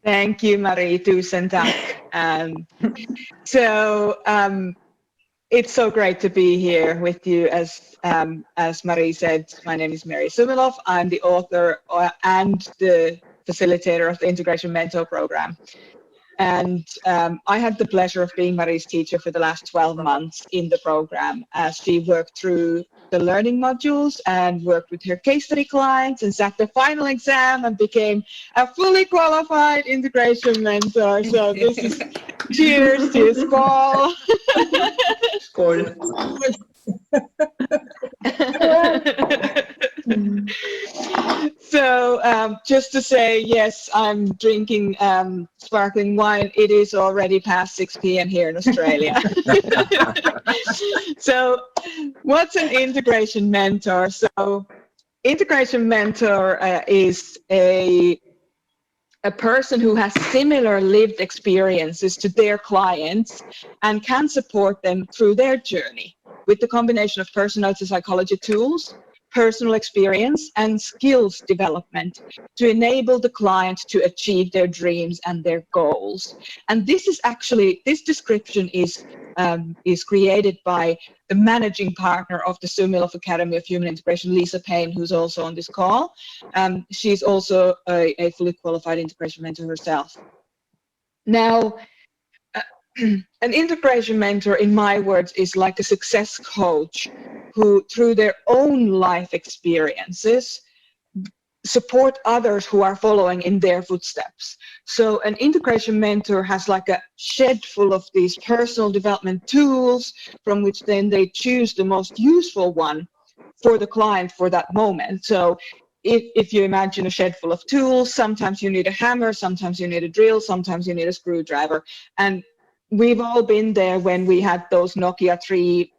Thank you, Marie. Tusen tack. It's so great to be here with you. As Marie said, my name is Mary Sumilov. I'm the author and the facilitator of the Integration Mentor Program. And I had the pleasure of being Marie's teacher for the last 12 months in the program as she worked through the learning modules and worked with her case study clients and sat the final exam and became a fully qualified integration mentor. So this is cheers to Skål. Skål. So just to say, yes, I'm drinking sparkling wine. It is already past 6 p.m. here in Australia. So what's an integration mentor? So integration mentor is a person who has similar lived experiences to their clients and can support them through their journey with the combination of personality psychology tools, personal experience, and skills development to enable the client to achieve their dreams and their goals. And this description is created by the managing partner of the Sumilov Academy of Human Integration, Lisa Payne, who's also on this call. She's also a fully qualified integration mentor herself. Now, an integration mentor, in my words, is like a success coach who, through their own life experiences, support others who are following in their footsteps. So an integration mentor has like a shed full of these personal development tools from which then they choose the most useful one for the client for that moment. So if you imagine a shed full of tools, sometimes you need a hammer, sometimes you need a drill, sometimes you need a screwdriver. And we've all been there when we had those Nokia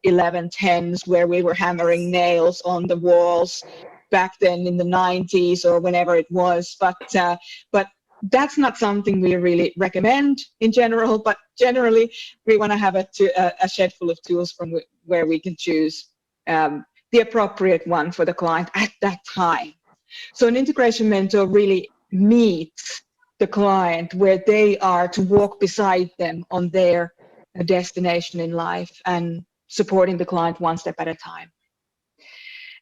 3110s where we were hammering nails on the walls back then in the 90s or whenever it was. But that's not something we really recommend in general. But generally, we want to have a shed full of tools from where we can choose the appropriate one for the client at that time. So an integration mentor really meets the client where they are to walk beside them on their destination in life and supporting the client one step at a time.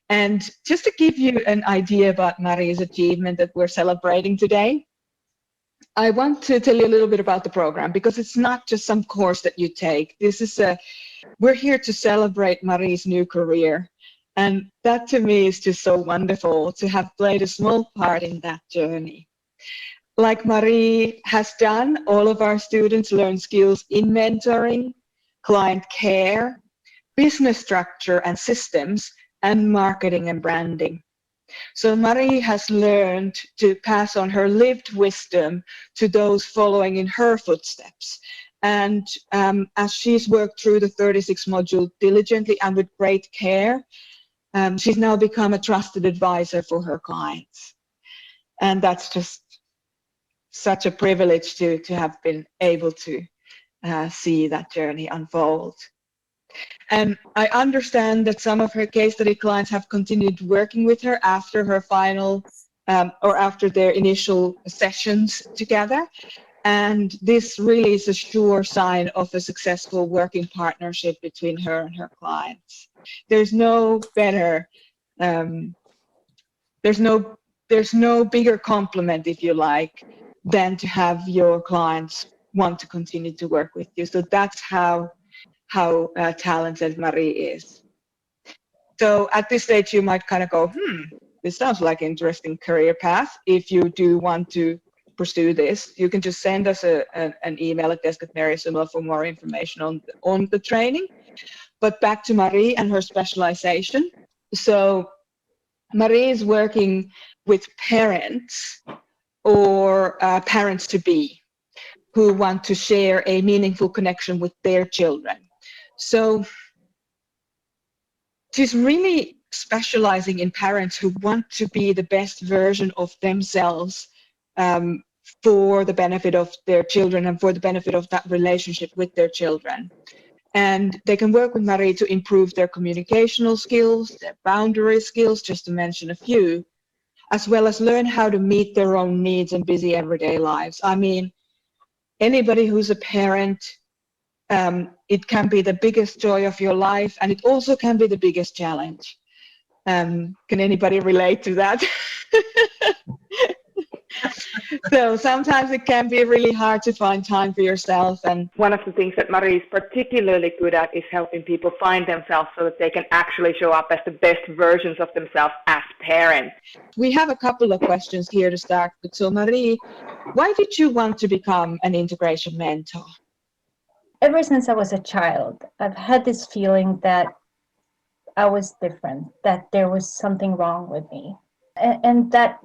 And just to give you an idea about Marie's achievement that we're celebrating today, I want to tell you a little bit about the program because it's not just some course that you take. We're here to celebrate Marie's new career. And that to me is just so wonderful to have played a small part in that journey. Like Marie has done, all of our students learn skills in mentoring, client care, business structure and systems, and marketing and branding. So Marie has learned to pass on her lived wisdom to those following in her footsteps. And as she's worked through the 36 module diligently and with great care, she's now become a trusted advisor for her clients. And that's just such a privilege to have been able to see that journey unfold. And I understand that some of her case study clients have continued working with her after her final or after their initial sessions together. And this really is a sure sign of a successful working partnership between her and her clients. There's no better, there's no bigger compliment, if you like, than to have your clients want to continue to work with you. So that's how talented Marie is. So at this stage, you might kind of go, this sounds like an interesting career path. If you do want to pursue this, you can just send us an email at desk@Merja for more information on the training. But back to Marie and her specialization. So Marie is working with parents or parents-to-be who want to share a meaningful connection with their children. So she's really specializing in parents who want to be the best version of themselves for the benefit of their children and for the benefit of that relationship with their children. And they can work with Marie to improve their communicational skills, their boundary skills, just to mention a few, as well as learn how to meet their own needs in busy everyday lives. I mean, anybody who's a parent, it can be the biggest joy of your life, and it also can be the biggest challenge. Can anybody relate to that? So sometimes it can be really hard to find time for yourself. And one of the things that Marie is particularly good at is helping people find themselves so that they can actually show up as the best versions of themselves as parents. We have a couple of questions here to start with. So Marie, why did you want to become an integration mentor? Ever since I was a child, I've had this feeling that I was different, that there was something wrong with me, and that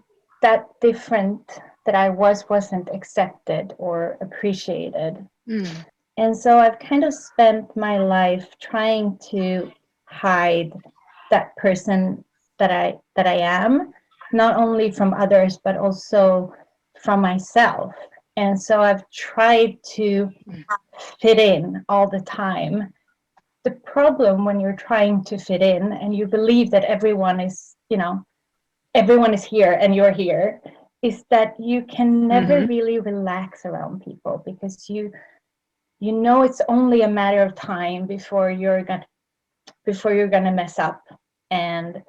different that I wasn't accepted or appreciated. And so I've kind of spent my life trying to hide that person that I am, not only from others but also from myself. And so I've tried to fit in all the time. The problem when you're trying to fit in and you believe that everyone is here and you're here, is that you can never really relax around people, because you know it's only a matter of time before you're gonna mess up, and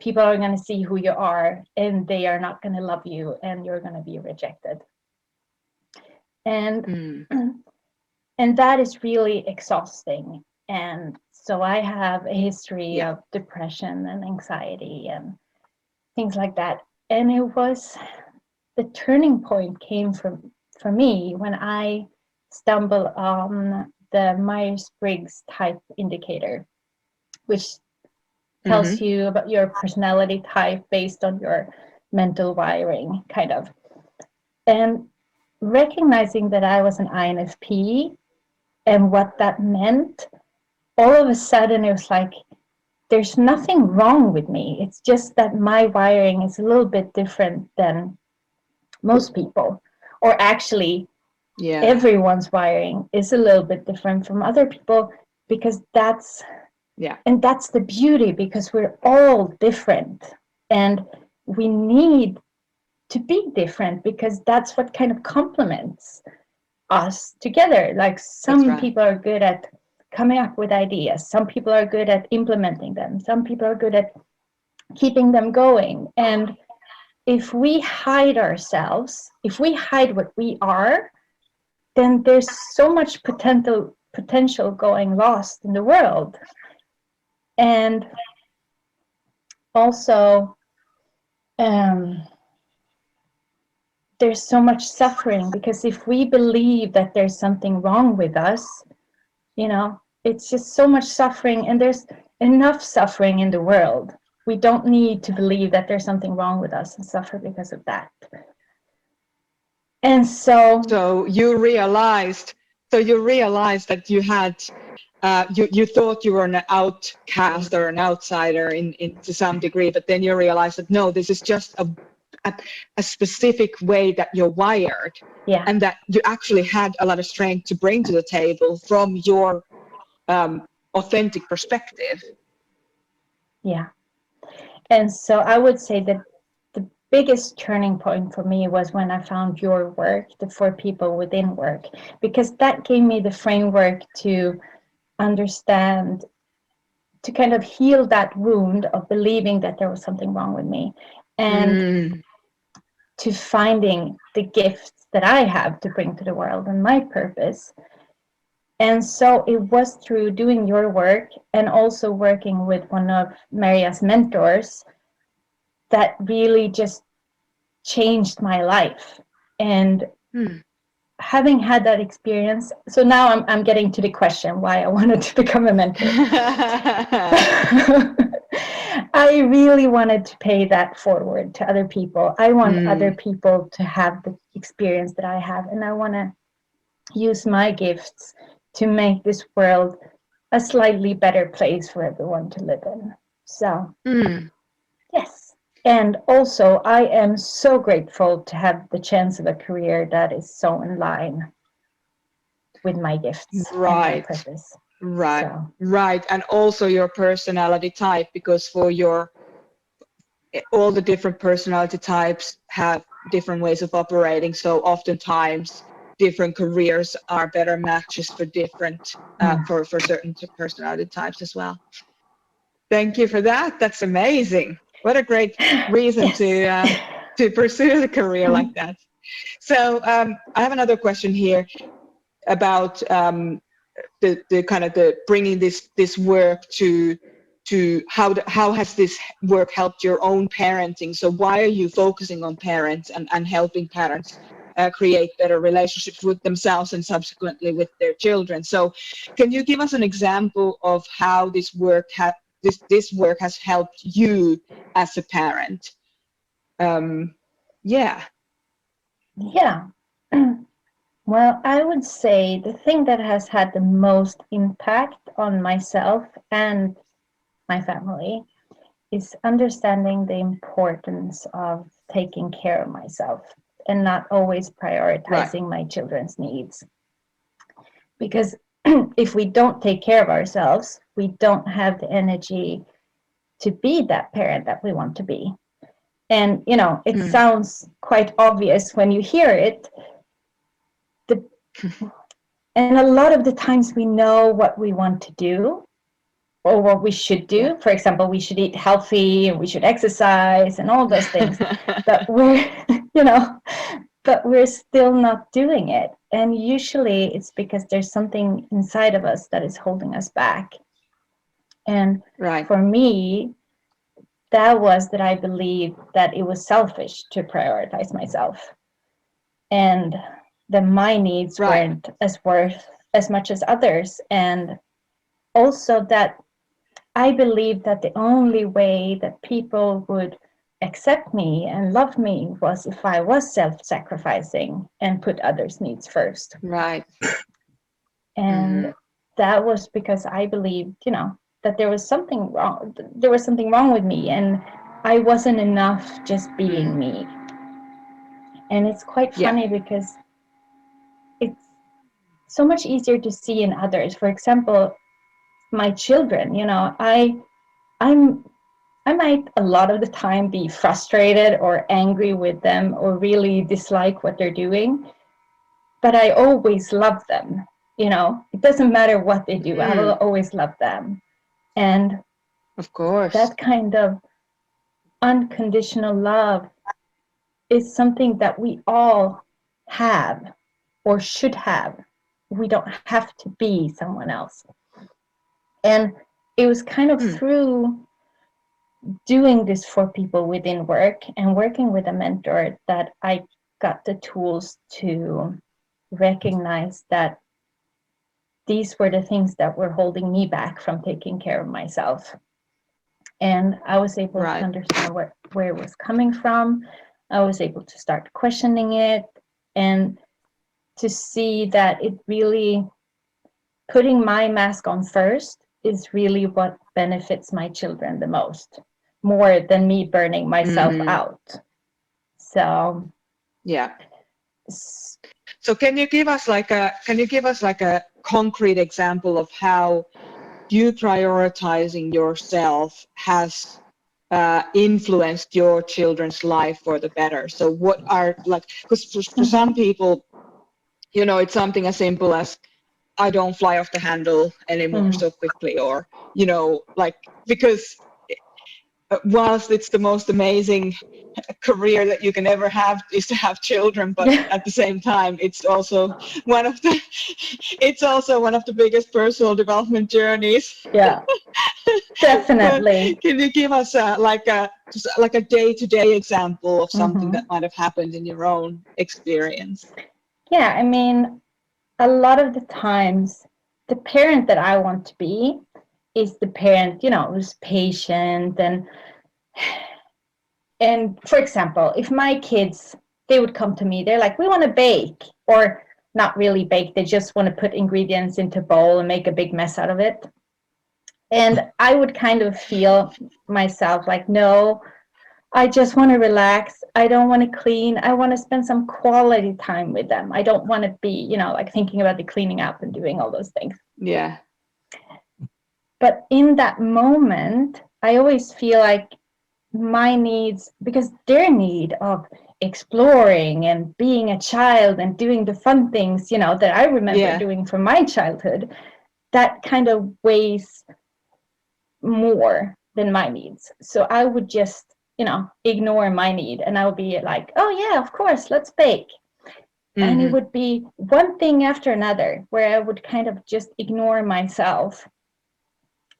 people are gonna see who you are and they are not gonna love you and you're gonna be rejected. And and that is really exhausting. And so I have a history of depression and anxiety and things like that. And the turning point came for me when I stumbled on the Myers-Briggs type indicator, which tells you about your personality type based on your mental wiring, kind of. And recognizing that I was an INFP and what that meant, all of a sudden it was like, there's nothing wrong with me. It's just that my wiring is a little bit different than most people. Or actually, everyone's wiring is a little bit different from other people, because that's the beauty, because we're all different. And we need to be different, because that's what kind of complements us together. Like some people are good at coming up with ideas, some people are good at implementing them, some people are good at keeping them going. And if we hide ourselves, if we hide what we are, then there's so much potential going lost in the world. And also there's so much suffering, because if we believe that there's something wrong with us, it's just so much suffering, and there's enough suffering in the world. We don't need to believe that there's something wrong with us and suffer because of that. And so you realized that you had you thought you were an outcast or an outsider to some degree, but then you realized that no, this is just a specific way that you're wired, and that you actually had a lot of strength to bring to the table from your authentic perspective. Yeah. And so I would say that the biggest turning point for me was when I found your work, the For People Within work, because that gave me the framework to understand, to kind of heal that wound of believing that there was something wrong with me, and to finding the gifts that I have to bring to the world and my purpose. And so it was through doing your work and also working with one of Merja's mentors that really just changed my life. And having had that experience, so now I'm getting to the question why I wanted to become a mentor. I really wanted to pay that forward to other people. I want other people to have the experience that I have, and I want to use my gifts to make this world a slightly better place for everyone to live in. So, yes. And also, I am so grateful to have the chance of a career that is so in line with my gifts and my purpose. Right. And also your personality type, because for your all the different personality types have different ways of operating. So oftentimes different careers are better matches for different, for certain personality types as well. Thank you for that. That's amazing. What a great reason to pursue a career like that. So I have another question here about the kind of the bringing this work to how has this work helped your own parenting? So why are you focusing on parents and helping parents create better relationships with themselves and subsequently with their children? So can you give us an example of how this work has helped you as a parent? Yeah. Yeah. Well, I would say the thing that has had the most impact on myself and my family is understanding the importance of taking care of myself and not always prioritizing my children's needs. Because if we don't take care of ourselves, we don't have the energy to be that parent that we want to be. And, you know, it sounds quite obvious when you hear it. And a lot of the times we know what we want to do or what we should do. Yeah. For example, we should eat healthy and we should exercise and all those things. But we're still not doing it. And usually it's because there's something inside of us that is holding us back. And for me, that was that I believed that it was selfish to prioritize myself. And that my needs weren't as worth as much as others. And also that I believed that the only way that people would accept me and love me was if I was self-sacrificing and put others' needs first. Right. And that was because I believed, you know, that there was something wrong. There was something wrong with me and I wasn't enough just being me. And it's quite funny because it's so much easier to see in others. For example, my children, you know, I might a lot of the time be frustrated or angry with them or really dislike what they're doing, but I always love them. You know, it doesn't matter what they do, I will always love them. And of course, that kind of unconditional love is something that we all have or should have. We don't have to be someone else. And it was kind of through doing this for people within work and working with a mentor that I got the tools to recognize that these were the things that were holding me back from taking care of myself. And I was able to understand where it was coming from. I was able to start questioning it and to see that it really, putting my mask on first is really what benefits my children the most, more than me burning myself out. So yeah. So can you give us like a concrete example of how you prioritizing yourself has influenced your children's life for the better? So what are, like, because for some people, you know, it's something as simple as I don't fly off the handle anymore so quickly, or, you know, like, because whilst it's the most amazing career that you can ever have is to have children, but at the same time it's also one of the biggest personal development journeys. Yeah, definitely. Can you give us like a day-to-day example of something that might have happened in your own experience? Yeah, I mean, a lot of the times the parent that I want to be is the parent, you know, who's patient and for example, if my kids, they would come to me, they're like, we want to bake, or not really bake, they just want to put ingredients into a bowl and make a big mess out of it. And I would kind of feel myself like, no, I just want to relax. I don't want to clean. I want to spend some quality time with them. I don't want to be, you know, like thinking about the cleaning up and doing all those things. Yeah. But in that moment, I always feel like my needs, because their need of exploring and being a child and doing the fun things, you know, that I remember doing from my childhood, that kind of weighs more than my needs. So I would just, you know, ignore my need, and I would be like, oh yeah, of course, let's bake. And it would be one thing after another where I would kind of just ignore myself.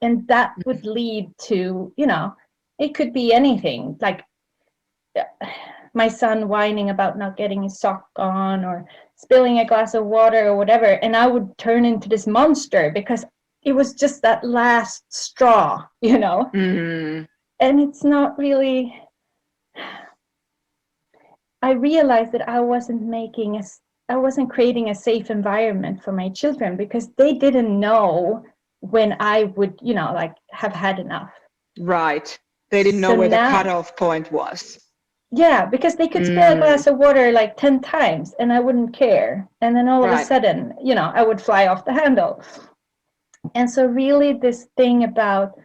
And that would lead to, you know, it could be anything, like my son whining about not getting his sock on, or spilling a glass of water or whatever. And I would turn into this monster because it was just that last straw, you know. And it's not really, I realized that I wasn't creating a safe environment for my children, because they didn't know when I would, you know, like have had enough. Right. They didn't know where the cutoff point was. Yeah, because they could spill a glass of water like 10 times and I wouldn't care. And then all of a sudden, you know, I would fly off the handle. And so really this thing about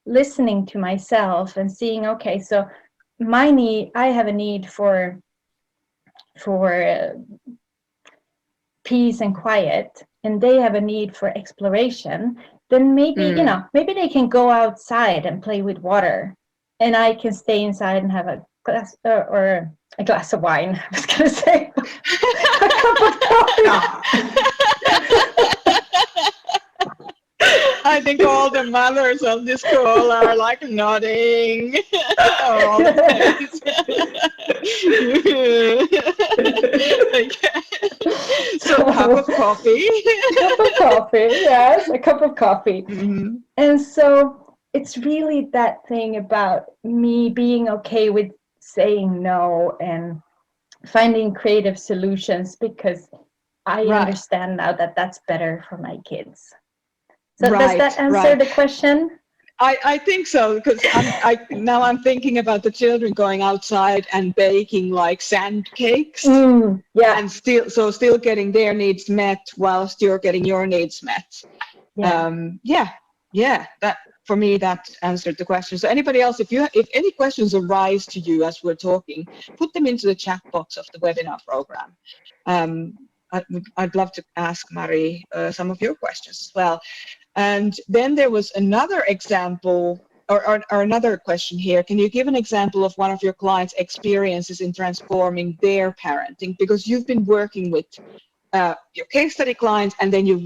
listening to myself and seeing, okay, so I have a need for peace and quiet, and they have a need for exploration, then maybe, you know, maybe they can go outside and play with water, and I can stay inside and have a glass or a glass of wine. I was going to say a cup of coffee. I think all the mothers on this call are like nodding. All the okay. So cup of coffee. Cup of coffee, yes, a cup of coffee. And so it's really that thing about me being okay with saying no and finding creative solutions, because I understand now that that's better for my kids. So does that answer the question? I think so, because now I'm thinking about the children going outside and baking like sand cakes, and still getting their needs met whilst you're getting your needs met. That for me, that answered the question. So anybody else, if any questions arise to you as we're talking, put them into the chat box of the webinar program. I'd love to ask Mari some of your questions as well. And then there was another example, or another question here. Can you give an example of one of your clients' experiences in transforming their parenting? Because you've been working with your case study clients, and then you've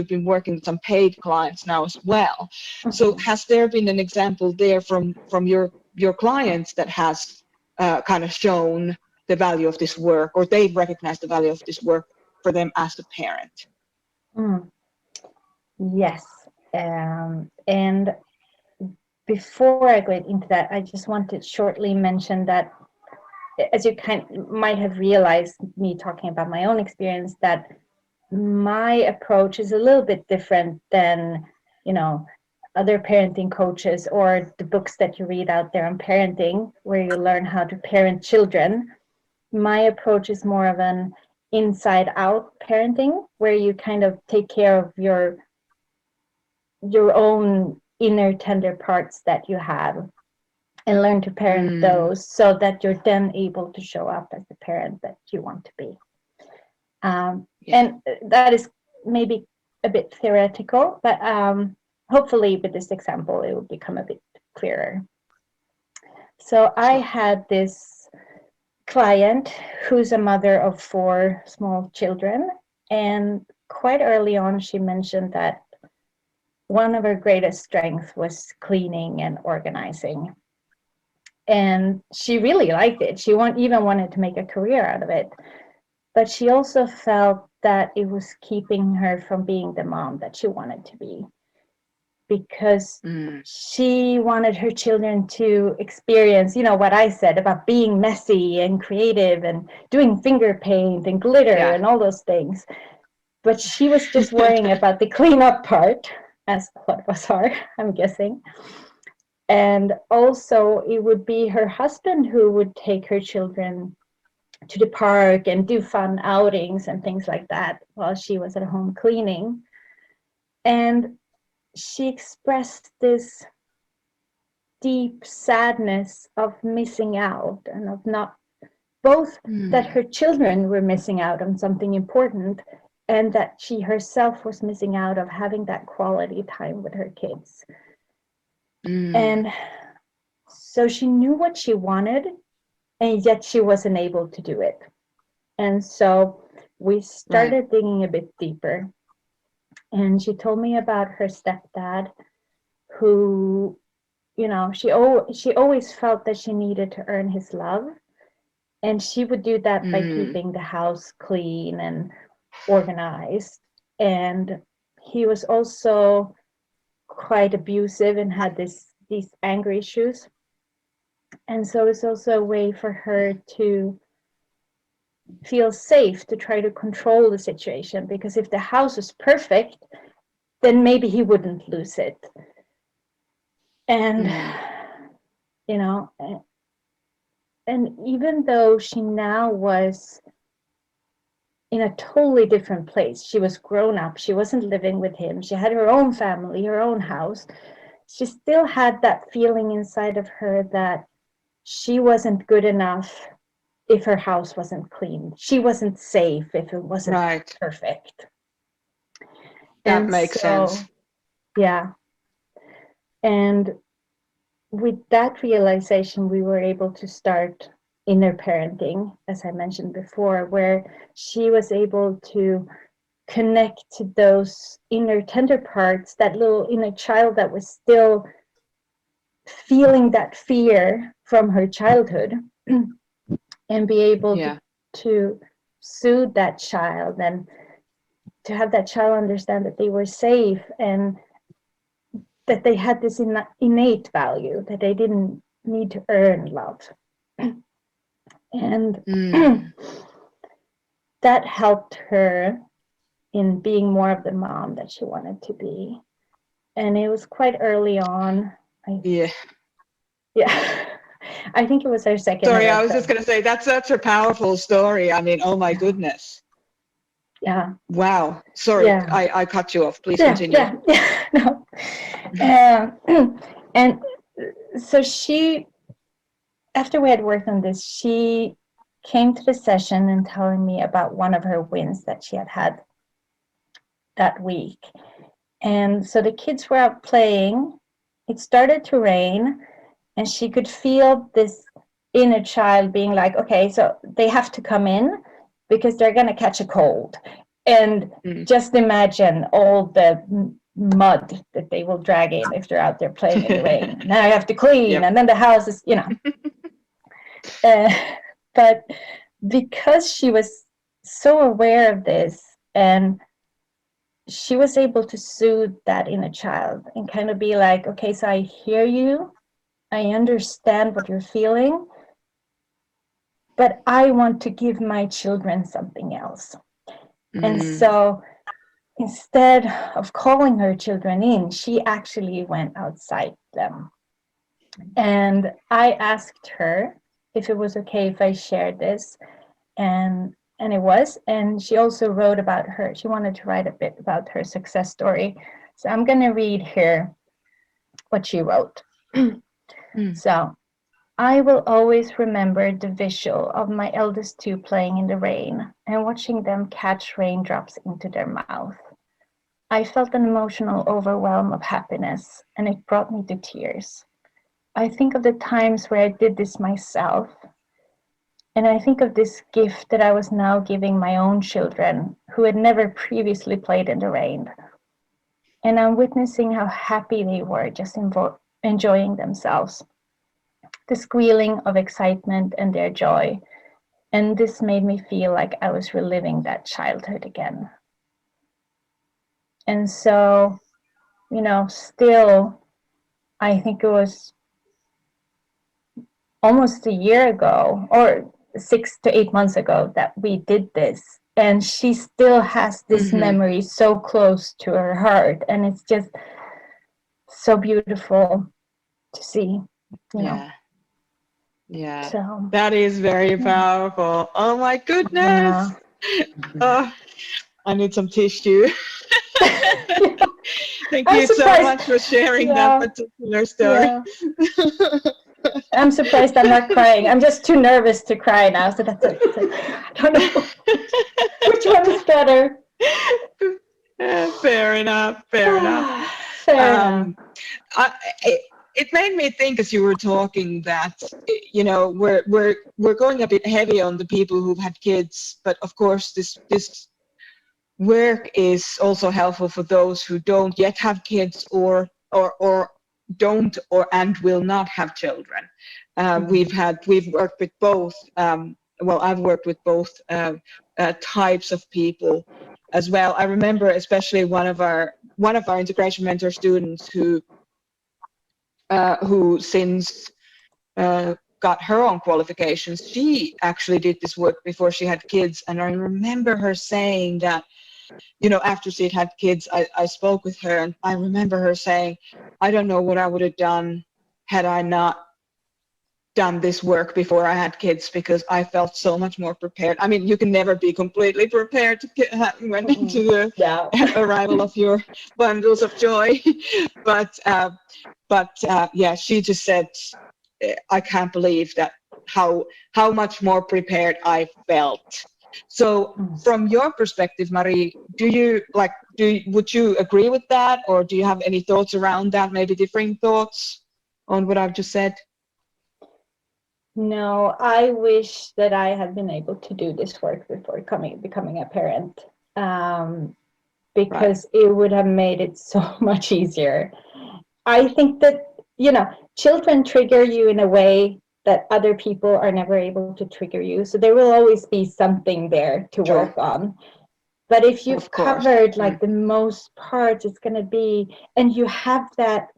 been working with some paid clients now as well. So has there been an example there from your clients that has kind of shown the value of this work, or they've recognized the value of this work for them as a parent? Yes. And before I go into that, I just want to shortly mention that, as you might have realized me talking about my own experience, that my approach is a little bit different than, you know, other parenting coaches or the books that you read out there on parenting, where you learn how to parent children. My approach is more of an inside out parenting, where you kind of take care of your own inner tender parts that you have, and learn to parent those, so that you're then able to show up as the parent that you want to be. And that is maybe a bit theoretical, but hopefully with this example it will become a bit clearer. So I had this client who's a mother of 4 small children, and quite early on she mentioned that one of her greatest strengths was cleaning and organizing. And she really liked it. She even wanted to make a career out of it. But she also felt that it was keeping her from being the mom that she wanted to be. Because she wanted her children to experience, you know, what I said about being messy and creative and doing finger paint and glitter and all those things. But she was just worrying about the cleanup part, as what was hard, I'm guessing. And also it would be her husband who would take her children to the park and do fun outings and things like that while she was at home cleaning. And she expressed this deep sadness of missing out and of not both that her children were missing out on something important and that she herself was missing out of having that quality time with her kids. And so she knew what she wanted, and yet she wasn't able to do it. And so we started digging a bit deeper. And she told me about her stepdad, who, you know, she always felt that she needed to earn his love. And she would do that by keeping the house clean and organized. And he was also quite abusive and had these anger issues. And so it's also a way for her to feel safe to try to control the situation, because if the house is perfect, then maybe he wouldn't lose it. And, you know, and even though she now was in a totally different place, she was grown up, she wasn't living with him, she had her own family, her own house, she still had that feeling inside of her that she wasn't good enough if her house wasn't clean. She wasn't safe if it wasn't perfect. That makes sense. Yeah. And with that realization, we were able to start inner parenting, as I mentioned before, where she was able to connect to those inner tender parts, that little inner child that was still feeling that fear from her childhood, and be able to soothe that child and to have that child understand that they were safe and that they had this innate value, that they didn't need to earn love. And that helped her in being more of the mom that she wanted to be. And it was quite early on. Yeah. I think it was her second. Sorry, I was just going to say, that's such a powerful story. I mean, oh my goodness. Yeah. Wow. Sorry, I cut you off. Please continue. No. And so she, after we had worked on this, she came to the session and telling me about one of her wins that she had had that week. And so the kids were out playing. It started to rain, and she could feel this inner child being like, okay, so they have to come in because they're going to catch a cold. And just imagine all the mud that they will drag in if they're out there playing in the rain. Now I have to clean, and then the house is, you know. But because she was so aware of this, and she was able to soothe that inner child and kind of be like, okay, so I hear you, I understand what you're feeling, but I want to give my children something else. And so instead of calling her children in, she actually went outside them. And I asked her if it was okay if I shared this, and it was. And she also wrote about her, she wanted to write a bit about her success story. So I'm going to read here what she wrote. So, I will always remember the visual of my eldest two playing in the rain and watching them catch raindrops into their mouth. I felt an emotional overwhelm of happiness, and it brought me to tears. I think of the times where I did this myself, and I think of this gift that I was now giving my own children who had never previously played in the rain. And I'm witnessing how happy they were just enjoying themselves. The squealing of excitement and their joy. And this made me feel like I was reliving that childhood again. And so, you know, still, I think it was almost a year ago or 6 to 8 months ago that we did this. And she still has this memory so close to her heart. And it's just so beautiful to see, you know. Yeah, so, that is very powerful. Oh my goodness. Oh, I need some tissue. Thank I'm you so surprised. much for sharing Yeah. that particular story. Yeah. I'm surprised I'm not crying. I'm just too nervous to cry now. So that's it. I don't know which one is better. Fair enough. Fair enough. Fair enough. I, it made me think as you were talking that we're going a bit heavy on the people who've had kids, but of course this work is also helpful for those who don't yet have kids or don't or and will not have children. We've worked with both. I've worked with both types of people as well. I remember especially one of our integration mentor students who since got her own qualifications. She actually did this work before she had kids, and I remember her saying that, after she had kids, I spoke with her, and I remember her saying, I don't know what I would have done had I not done this work before I had kids, because I felt so much more prepared. I mean, you can never be completely prepared to when into the arrival of your bundles of joy, but yeah, she just said, I can't believe that how much more prepared I felt. So from your perspective, Marie, would you agree with that, or do you have any thoughts around that, maybe differing thoughts on what I've just said? No, I wish that I had been able to do this work before becoming a parent, because it would have made it so much easier. I think that, children trigger you in a way that other people are never able to trigger you. So there will always be something there to work on. But if you've covered like the most part, it's going to be, and you have that,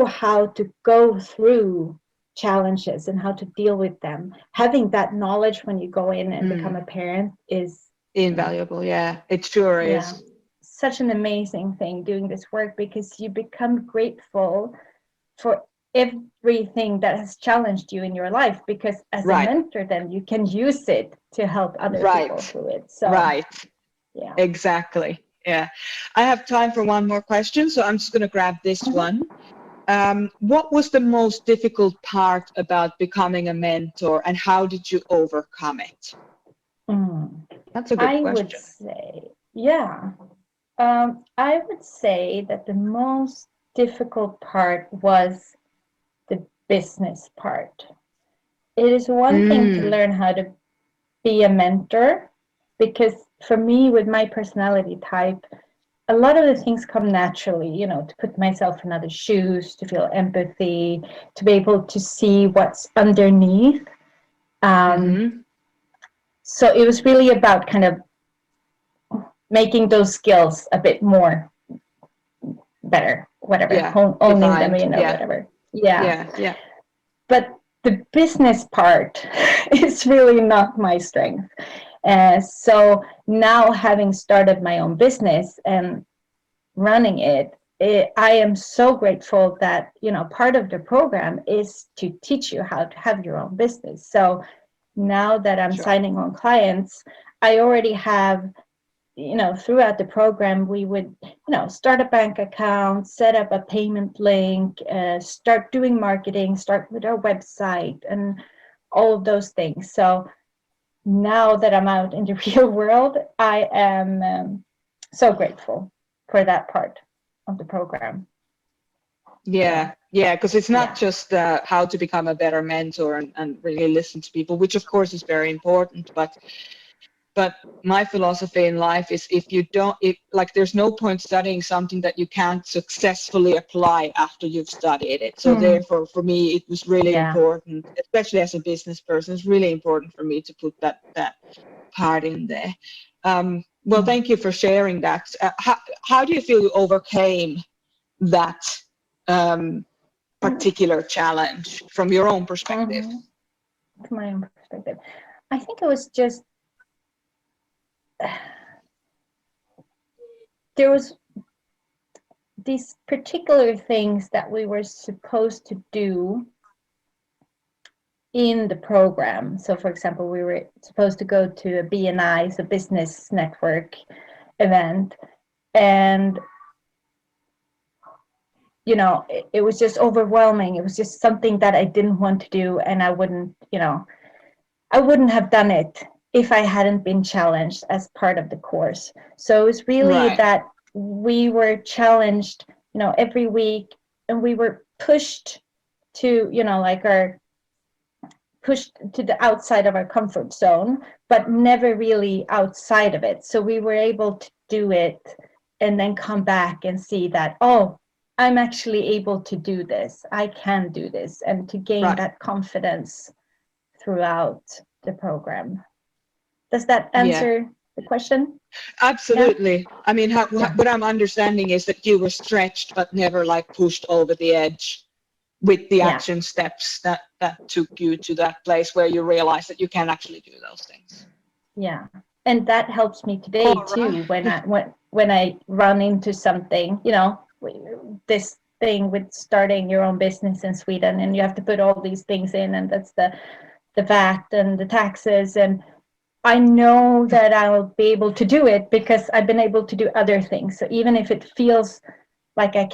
how to go through challenges and how to deal with them. Having that knowledge when you go in and become a parent is invaluable. Yeah, it sure is. Such an amazing thing doing this work, because you become grateful for everything that has challenged you in your life, because as a mentor then you can use it to help other people through it. So yeah, exactly. Yeah, I have time for one more question, so I'm just going to grab this one. What was the most difficult part about becoming a mentor, and how did you overcome it? That's a good question. Would say, I would say that the most difficult part was the business part. It is one thing to learn how to be a mentor, because for me, with my personality type, a lot of the things come naturally, to put myself in other shoes, to feel empathy, to be able to see what's underneath. So it was really about kind of making those skills a bit more better, whatever, owning them, whatever. Yeah. But the business part is really not my strength. So now, having started my own business and running it, I am so grateful that, part of the program is to teach you how to have your own business. So now that I'm signing on clients, I already have, throughout the program, we would, start a bank account, set up a payment link, start doing marketing, start with our website, and all of those things. So now that I'm out in the real world, I am so grateful for that part of the program. Yeah, because it's not just how to become a better mentor and really listen to people, which of course is very important, but my philosophy in life is, if you don't, there's no point studying something that you can't successfully apply after you've studied it. So therefore, for me, it was really important, especially as a business person, it's really important for me to put that part in there. Well, thank you for sharing that. How do you feel you overcame that particular challenge from your own perspective? From my own perspective, I think it was just, there was these particular things that we were supposed to do in the program. So for example, we were supposed to go to a BNI, so business network event, and it was just overwhelming. It was just something that I didn't want to do, and I wouldn't have done it if I hadn't been challenged as part of the course. So it was really Right. that we were challenged, every week, and we were pushed to, pushed to the outside of our comfort zone, but never really outside of it. So we were able to do it and then come back and see that, oh, I'm actually able to do this. I can do this, and to gain Right. that confidence throughout the program. Does that Yeah. answer the question? Absolutely. I mean, Yeah. what I'm understanding is that you were stretched but never like pushed over the edge with the Yeah. action steps that took you to that place where you realize that you can actually do those things. Yeah, and that helps me today All too. right. When I run into something, this thing with starting your own business in Sweden, and you have to put all these things in, and that's the VAT and the taxes, and I know that I'll be able to do it because I've been able to do other things. So even if it feels like I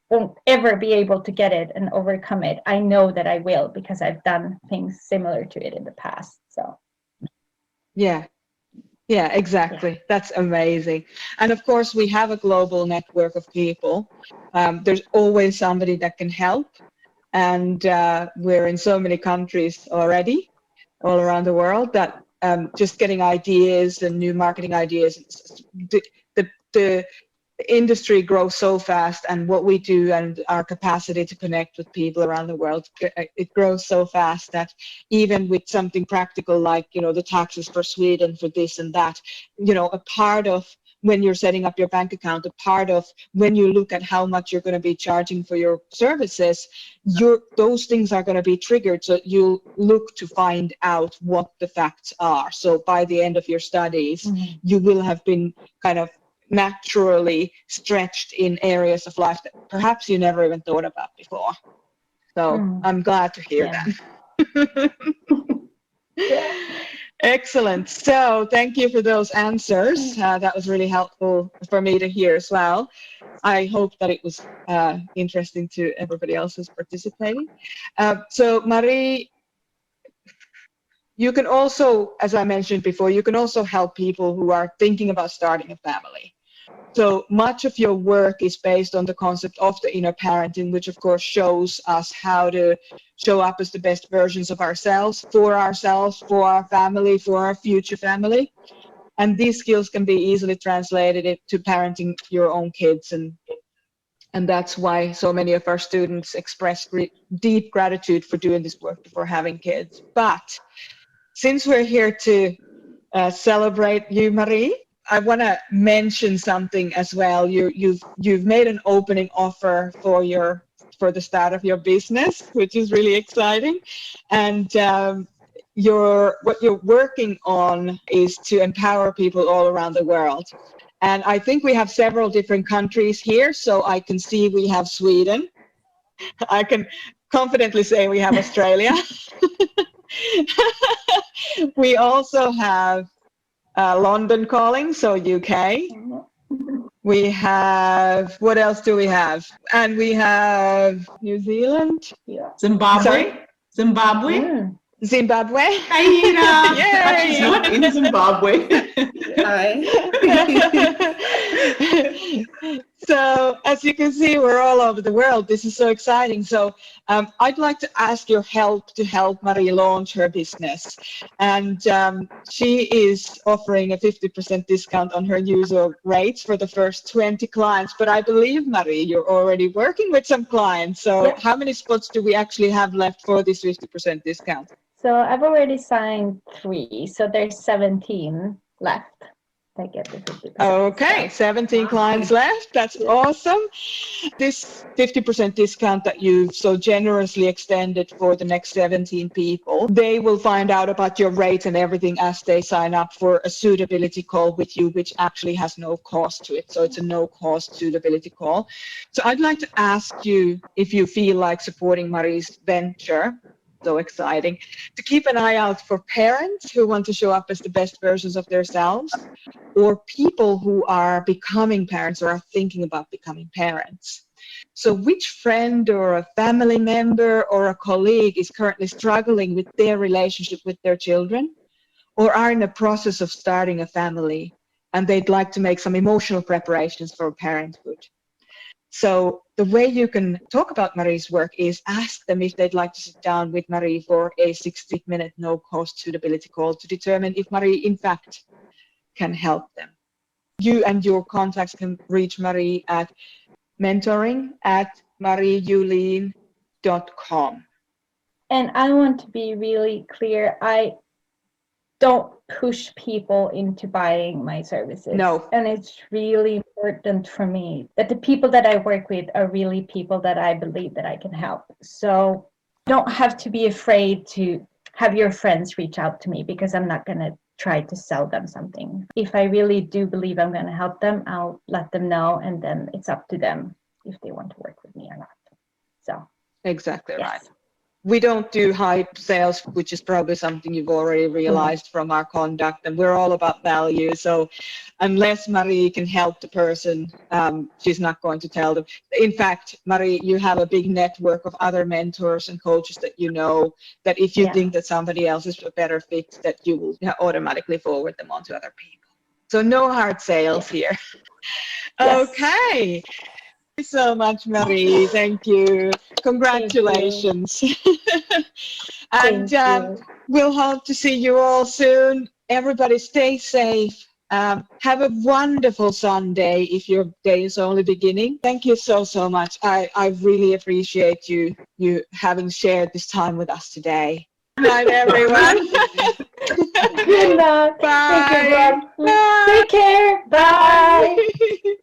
won't ever be able to get it and overcome it, I know that I will, because I've done things similar to it in the past. So Yeah. Yeah, exactly. Yeah. That's amazing. And of course, we have a global network of people. There's always somebody that can help. And we're in so many countries already, all around the world, that just getting ideas and new marketing ideas, the industry grows so fast, and what we do and our capacity to connect with people around the world, it grows so fast that even with something practical like, the taxes for Sweden for this and that, a part of when you're setting up your bank account, a part of when you look at how much you're going to be charging for your services, those things are going to be triggered. So you look to find out what the facts are. So by the end of your studies, you will have been kind of naturally stretched in areas of life that perhaps you never even thought about before. So I'm glad to hear that. Yeah. Excellent. So thank you for those answers. That was really helpful for me to hear as well. I hope that it was interesting to everybody else who's participating. So Marie, you can also, as I mentioned before, you can also help people who are thinking about starting a family. So much of your work is based on the concept of the inner parenting, which of course shows us how to show up as the best versions of ourselves, for our family, for our future family. And these skills can be easily translated into parenting your own kids. And that's why so many of our students express deep gratitude for doing this work before having kids. But since we're here to celebrate you, Marie, I want to mention something as well. You've made an opening offer for the start of your business, which is really exciting, and what you're working on is to empower people all around the world. And I think we have several different countries here. So I can see we have Sweden. I can confidently say we have Australia. We also have London calling, so UK. We have, what else do we have? And we have New Zealand. Yeah. Zimbabwe. Sorry? Zimbabwe. Zimbabwe. Aira. Yay! She's not in Zimbabwe. Hi. So as you can see, we're all over the world. This is so exciting. So I'd like to ask your help to help Marie launch her business. And she is offering a 50% discount on her user rates for the first 20 clients. But I believe, Marie, you're already working with some clients. So Yep. How many spots do we actually have left for this 50% discount? So I've already signed 3, so there's 17 left. I get the 50%. Okay, 17 clients left. That's awesome. This 50% discount that you've so generously extended for the next 17 people, they will find out about your rates and everything as they sign up for a suitability call with you, which actually has no cost to it. So it's a no-cost suitability call. So I'd like to ask you if you feel like supporting Marie's venture. So exciting, to keep an eye out for parents who want to show up as the best versions of themselves, or people who are becoming parents or are thinking about becoming parents. So which friend or a family member or a colleague is currently struggling with their relationship with their children, or are in the process of starting a family and they'd like to make some emotional preparations for parenthood? So the way you can talk about Marie's work is ask them if they'd like to sit down with Marie for a 60-minute no-cost suitability call to determine if Marie in fact can help them. You and your contacts can reach Marie at mentoring@mariejulin.com. And I want to be really clear. I don't push people into buying my services. No. And it's really important for me that the people that I work with are really people that I believe that I can help. So you don't have to be afraid to have your friends reach out to me, because I'm not going to try to sell them something. If I really do believe I'm going to help them, I'll let them know, and then it's up to them if they want to work with me or not. So Exactly yes. right. We don't do hype sales, which is probably something you've already realized from our conduct, and we're all about value. So unless Marie can help the person, she's not going to tell them. In fact, Marie, you have a big network of other mentors and coaches that you know, that if you think that somebody else is a better fit, that you will automatically forward them on to other people. So no hard sales here. Yes. Okay. Thank you so much, Marie. Thank you. Congratulations. And Thank you. we'll hope to see you all soon. Everybody stay safe. Have a wonderful Sunday if your day is only beginning. Thank you so much. I really appreciate you having shared this time with us today. Good night, everyone. Good night. Bye. Thank you, Bob. Bye. Take care. Bye. Bye.